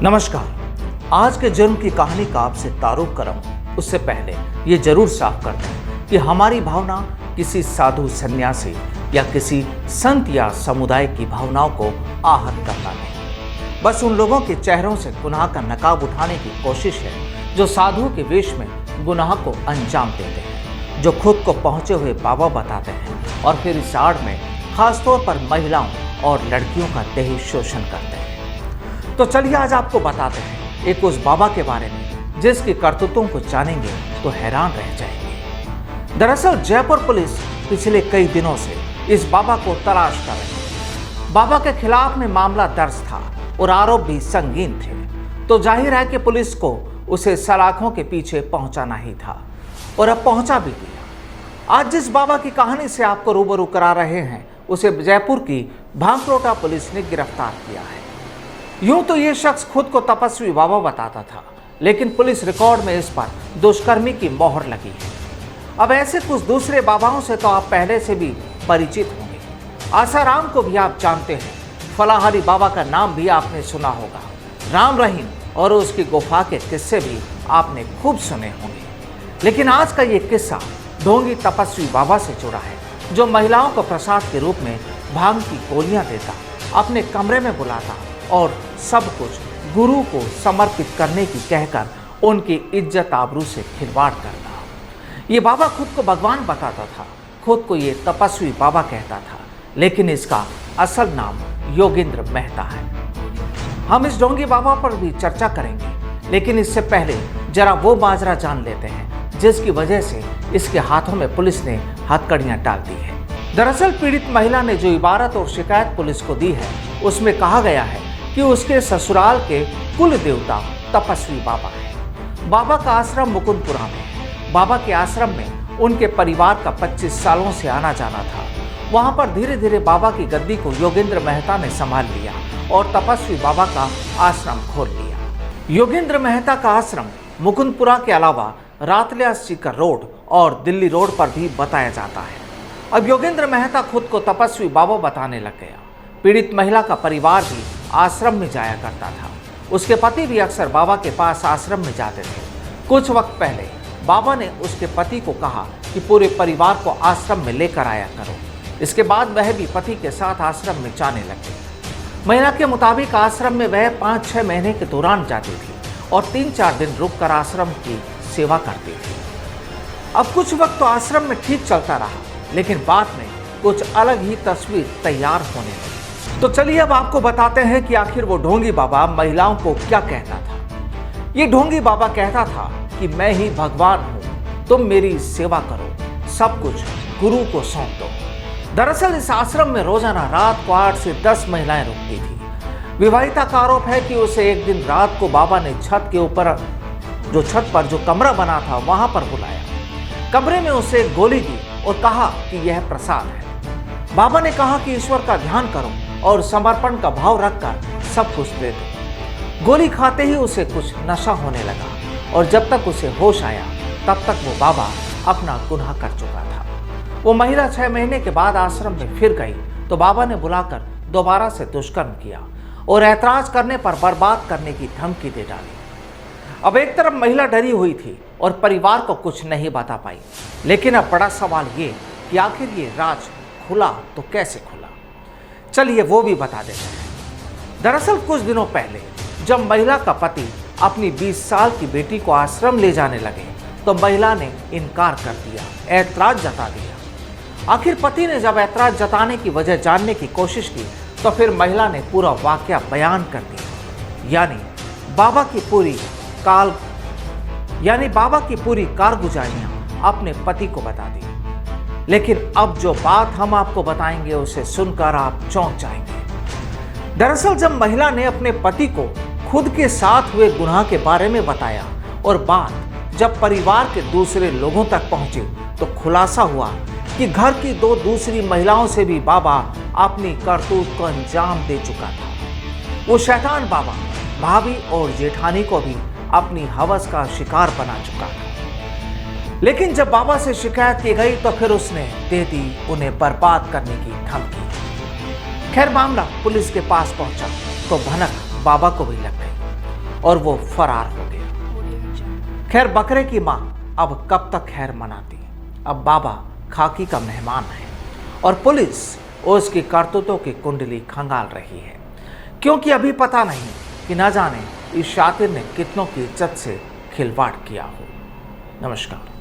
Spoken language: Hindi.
नमस्कार। आज के जन्म की कहानी का आपसे तारुफ करम उससे पहले ये जरूर साफ कर दें कि हमारी भावना किसी साधु सन्यासी या किसी संत या समुदाय की भावनाओं को आहत करना नहीं। बस उन लोगों के चेहरों से गुनाह का नकाब उठाने की कोशिश है जो साधु के वेश में गुनाह को अंजाम देते हैं, जो खुद को पहुंचे हुए बाबा बताते हैं और फिर इस आड़ में खासतौर पर महिलाओं और लड़कियों का देही शोषण करते हैं। तो चलिए आज आपको बताते हैं एक उस बाबा के बारे में जिसकी करतूतों को जानेंगे तो हैरान रह जाएंगे। दरअसल जयपुर पुलिस पिछले कई दिनों से इस बाबा को तलाश कर रही है। बाबा के खिलाफ में मामला दर्ज था और आरोप भी संगीन थे, तो जाहिर है कि पुलिस को उसे सलाखों के पीछे पहुंचाना ही था और अब पहुंचा भी दिया। आज जिस बाबा की कहानी से आपको रूबरू करा रहे हैं उसे जयपुर की भांकरोटा पुलिस ने गिरफ्तार किया है। यूं तो ये शख्स खुद को तपस्वी बाबा बताता था, लेकिन पुलिस रिकॉर्ड में इस पर दुष्कर्मी की मोहर लगी है। अब ऐसे कुछ दूसरे बाबाओं से तो आप पहले से भी परिचित होंगे। आसाराम को भी आप जानते हैं, फलाहारी बाबा का नाम भी आपने सुना होगा। राम रहीम और उसकी गुफा के किस्से भी आपने खूब सुने होंगे। लेकिन आज का ये किस्सा ढोंगी तपस्वी बाबा से जुड़ा है, जो महिलाओं को प्रसाद के रूप में भांग की गोलियां देता, अपने कमरे में बुलाता और सब कुछ गुरु को समर्पित करने की कहकर उनकी इज्जत आबरू से खिलवाड़ करता। ये बाबा खुद को भगवान बताता था, खुद को ये तपस्वी बाबा कहता था, लेकिन इसका असल नाम योगेंद्र मेहता है। हम इस ढोंगी बाबा पर भी चर्चा करेंगे, लेकिन इससे पहले जरा वो माजरा जान लेते हैं जिसकी वजह से इसके हाथों में पुलिस ने हथकड़ियां डाल दी है। दरअसल पीड़ित महिला ने जो इबारत और शिकायत पुलिस को दी है उसमें कहा गया है कि उसके ससुराल के कुल देवता तपस्वी बाबा है। बाबा का आश्रम मुकुंदपुरा में है। बाबा के आश्रम में उनके परिवार का 25 सालों से आना जाना था। वहां पर धीरे धीरे बाबा की गद्दी को योगेंद्र मेहता ने संभाल लिया और तपस्वी बाबा का आश्रम खोल लिया। योगेंद्र मेहता का आश्रम मुकुंदपुरा के अलावा रातलिया सीकर रोड और दिल्ली रोड पर भी बताया जाता है। अब योगेंद्र मेहता खुद को तपस्वी बाबा बताने लग गया। पीड़ित महिला का परिवार भी आश्रम में जाया करता था। उसके पति भी अक्सर बाबा के पास आश्रम में जाते थे। कुछ वक्त पहले बाबा ने उसके पति को कहा कि पूरे परिवार को आश्रम में लेकर आया करो। इसके बाद वह भी पति के साथ आश्रम में जाने लगे। महिला के मुताबिक आश्रम में वह 5-6 महीने के दौरान जाती थी और 3-4 दिन रुककर आश्रम की सेवा करती थी। अब कुछ वक्त तो आश्रम में ठीक चलता रहा, लेकिन बाद में कुछ अलग ही तस्वीर तैयार होने लगी। तो चलिए अब आपको बताते हैं कि आखिर वो ढोंगी बाबा महिलाओं को क्या कहता था। ये ढोंगी बाबा कहता था कि मैं ही भगवान हूं, तुम मेरी सेवा करो, सब कुछ गुरु को सौंप दो। दरअसल इस आश्रम में रोजाना रात को 8 से 10 महिलाएं रुकती थी। विवाहिता का आरोप है कि उसे एक दिन रात को बाबा ने छत पर जो कमरा बना था वहां पर बुलाया। कमरे में उसे एक गोली दी और कहा कि यह प्रसाद है। बाबा ने कहा कि ईश्वर का ध्यान करो और समर्पण का भाव रखकर सब कुछ दे दो। गोली खाते ही उसे कुछ नशा होने लगा और जब तक उसे होश आया तब तक वो बाबा अपना गुनाह कर चुका था। वो महिला 6 महीने के बाद आश्रम में फिर गई तो बाबा ने बुलाकर दोबारा से दुष्कर्म किया और ऐतराज करने पर बर्बाद करने की धमकी दे डाली। अब एक तरफ महिला डरी हुई थी और परिवार को कुछ नहीं बता पाई, लेकिन अब बड़ा सवाल ये कि आखिर ये राज खुला तो कैसे खुला। चलिए वो भी बता देते हैं। दरअसल कुछ दिनों पहले जब महिला का पति अपनी 20 साल की बेटी को आश्रम ले जाने लगे तो महिला ने इनकार कर दिया, ऐतराज जता दिया। आखिर पति ने जब ऐतराज जताने की वजह जानने की कोशिश की तो फिर महिला ने पूरा वाकया बयान कर दिया, यानी बाबा की पूरी कारगुजारियां अपने पति को बता दी। लेकिन अब जो बात हम आपको बताएंगे उसे सुनकर आप चौंक जाएंगे। दरअसल जब महिला ने अपने पति को खुद के साथ हुए गुनाह के बारे में बताया और बात जब परिवार के दूसरे लोगों तक पहुंची तो खुलासा हुआ कि घर की 2 दूसरी महिलाओं से भी बाबा अपनी करतूत को अंजाम दे चुका था। वो शैतान बाबा भाभी और जेठानी को भी अपनी हवस का शिकार बना चुका था। लेकिन जब बाबा से शिकायत की गई तो फिर उसने दे दी उन्हें बर्बाद करने की धमकी। खैर मामला पुलिस के पास पहुंचा तो भनक बाबा को भी लग गई। और वो फरार हो गया। खैर, बकरे की माँ अब कब तक खैर मनाती। अब बाबा खाकी का मेहमान है और पुलिस उसकी करतूतों की कुंडली खंगाल रही है, क्योंकि अभी पता नहीं कि न जाने इस शातिर ने कितनों की इज्जत से खिलवाड़ किया हो। नमस्कार।